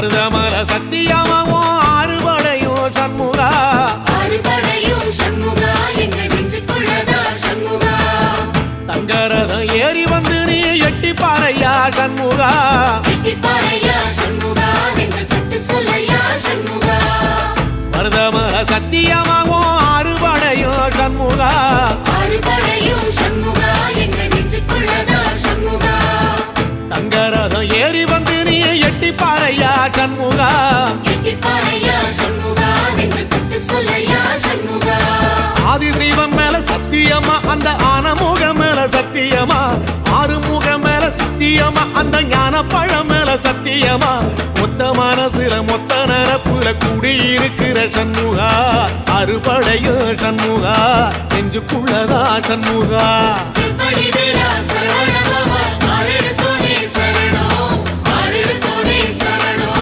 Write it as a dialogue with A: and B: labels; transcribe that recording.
A: மருதமல சத்தியமாவும் ஆறுபடையும் சண்முகா தங்கரதம் ஏறி வந்து நீ எட்டிப்பாறையா சண்முகா மருதமல சத்தியமாவும் ஆறுபடையும் சண்முகா தங்கரதம் ஏறி வந்து நீ எட்டிப்பாறையா சண்முகா ஆதிசைவம் மேல சத்தியமா அந்த ஆனமுகம் மேல சத்தியமா ஆறுமுகம் மேல சத்தியமா அந்த ஞான பழம் மேல சத்தியமா மொத்த மனசுல மொத்த நரப்புல குடியிருக்கிற சண்முகா அறுபடையும் சண்முகா நெஞ்சுக்குள்ளதா சண்முகா